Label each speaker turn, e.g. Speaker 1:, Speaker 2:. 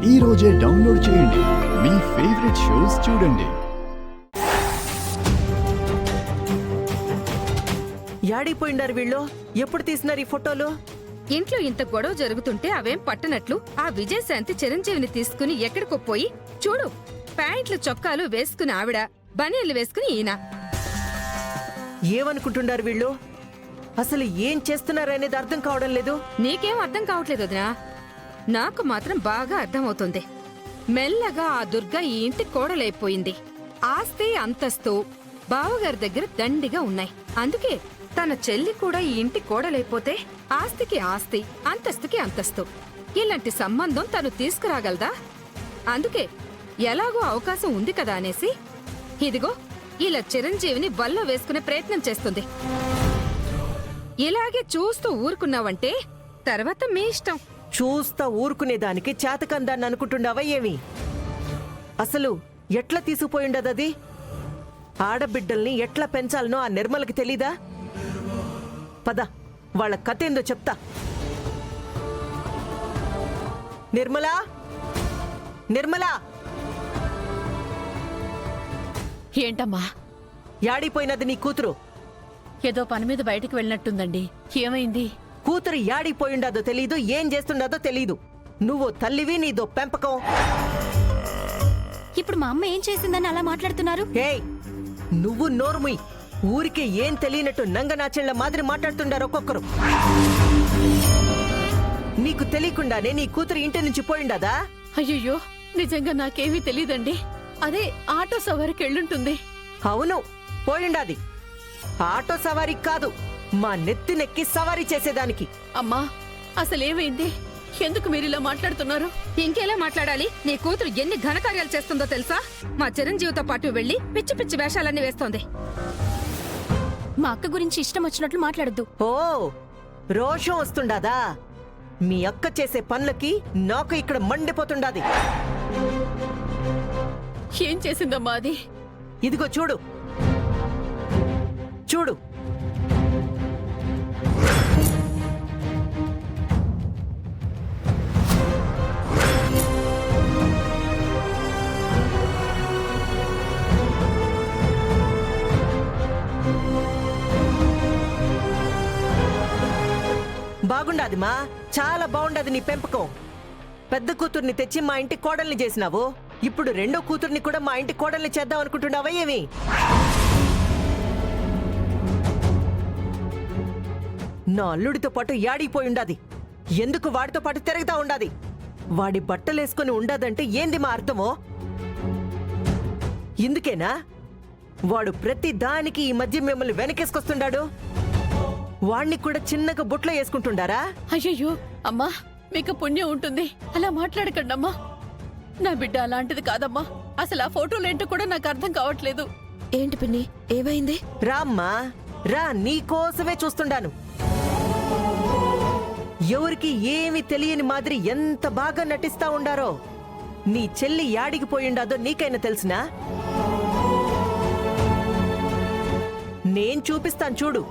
Speaker 1: ఈ రోజే డౌన్లోడ్ చేయండి. మీ ఫేవరెట్ షోస్ చూడండి.
Speaker 2: యాడిపోయిండారు వీళ్ళు? ఎప్పుడు తీసినారు ఈ ఫోటోలు?
Speaker 3: ఇంట్లో ఇంత గొడవ జరుగుతుంటే అవేం పట్టనట్లు ఆ విజయశాంతి చిరంజీవిని తీసుకుని ఎక్కడికో పోయి చూడు, ప్యాంట్లు చొక్కాలు వేసుకుని ఆవిడ, బనీళ్లు వేసుకుని ఈయన.
Speaker 2: ఏమనుకుంటున్నారు వీళ్ళు? అసలు ఏం చేస్తున్నారనేది అర్థం కావడం లేదు.
Speaker 3: నీకేం అర్థం కావట్లేదు వదినా, నాకు మాత్రం బాగా అర్థమవుతుంది. మెల్లగా ఆ దుర్గ ఈ ఇంటి కోడలైపోయింది. ఆస్తి అంతస్తు బావగారి దగ్గర దండిగా ఉన్నాయి. అందుకే తన చెల్లి కూడా ఈ ఇంటి కోడలైపోతే ఆస్తికి ఆస్తి, అంతస్తుకి అంతస్తు, ఇలాంటి సంబంధం తను తీసుకురాగలదా? అందుకే ఎలాగో అవకాశం ఉంది కదా అనేసి ఇదిగో ఇలా చిరంజీవిని వల్లో వేసుకునే ప్రయత్నం చేస్తుంది. ఇలాగే చూస్తూ ఊరుకున్నావంటే తర్వాత మీ ఇష్టం.
Speaker 2: చూస్తా ఊరుకునేదానికి చేతకందాన్ని అనుకుంటుండవా ఏమి? అసలు ఎట్లా తీసుకుపోయిండదది? ఆడబిడ్డల్ని ఎట్లా పెంచాలనో ఆ నిర్మలకి తెలీదా? పద, వాళ్ళ కథేందో చెప్తా. నిర్మలా, నిర్మలా!
Speaker 4: ఏంటమ్మా?
Speaker 2: యాడిపోయినది నీ కూతురు?
Speaker 4: ఏదో పని మీద బయటికి వెళ్ళినట్టుందండి. ఏమైంది?
Speaker 2: కూతురు యాడిపోయిండదో తెలీదు, ఏం చేస్తుండదో తెలీదు. నువ్వు తల్లివి, నీదో పెంపకం.
Speaker 5: ఇప్పుడు మా అమ్మ ఏం చేసిందని అలా మాట్లాడుతున్నారు?
Speaker 2: ఏయ్, నువ్వు నోర్ముయ్. ఊరికే ఏం తెలియనట్టు నంగనాచెళ్ల మాదిరి మాట్లాడుతుండారు ఒక్కొక్కరు. నీకు తెలియకుండానే నీ కూతురు ఇంటి నుంచి పోయిండదా?
Speaker 4: అయ్యయ్యో, నిజంగా నాకేమీ తెలీదండి. అదే ఆటో సవారికి వెళ్ళుంటుంది.
Speaker 2: అవును, పోయిండాది. ఆటో సవారీ కాదు, మా నెత్తినెక్కి సవారీ చేసేదానికి.
Speaker 4: అమ్మా, అసలేమైంది? ఎందుకు మీరిలా మాట్లాడుతున్నారు?
Speaker 3: ఇంకేలా మాట్లాడాలి? నీ కూతురు ఎన్ని ఘనకార్యాలు చేస్తుందో తెలుసా? మా చిరంజీవితో పాటు వెళ్లి పిచ్చి పిచ్చి వేషాలన్నీ వేస్తోంది.
Speaker 5: మా అక్క గురించి ఇష్టం వచ్చినట్లు మాట్లాడద్దు.
Speaker 2: ఓ, రోషం వస్తుండాదా? మీ అక్క చేసే పనులకి నాకు ఇక్కడ మండిపోతుండాది.
Speaker 4: ఏం చేసిందమ్మా అది?
Speaker 2: ఇదిగో చూడు, చూడు. బాగుండాది మా, చాలా బాగుండదు నీ పెంపకం. పెద్ద కూతుర్ని తెచ్చి మా ఇంటి కోడల్ని చేసినావు. ఇప్పుడు రెండో కూతుర్ని కూడా మా ఇంటి కోడల్ని చేద్దాం అనుకుంటున్నావా ఏమి? నా అల్లుడితో పాటు యాడిపోయిండాది. ఎందుకు వాడితో పాటు తిరుగుతా ఉండాది? వాడి బట్టలేసుకుని ఉండదంటే ఏంది మా అర్థమో? ఇందుకేనా వాడు ప్రతి దానికి ఈ మధ్య మిమ్మల్ని వెనకేసుకొస్తుండాడు? వాణ్ణి కూడా చిన్నగా బుట్లో వేసుకుంటుండారా?
Speaker 4: అయ్యయ్యో అమ్మా, మీకు పుణ్యం ఉంటుంది, అలా మాట్లాడకండమ్మా. నా బిడ్డ అలాంటిది కాదమ్మా. అసలు ఆ ఫోటోలేంటో కూడా నాకు అర్థం కావట్లేదు.
Speaker 5: ఏంటి పిన్ని, ఏమైంది?
Speaker 2: రామ్మా రా, నీకోసమే చూస్తుండాను. ఎవరికి ఏమి తెలియని మాదిరి ఎంత బాగా నటిస్తా ఉండారో. నీ చెల్లి యాడికి పోయిండాదో నీకైనా తెలిసినా? నేను చూపిస్తాను చూడు.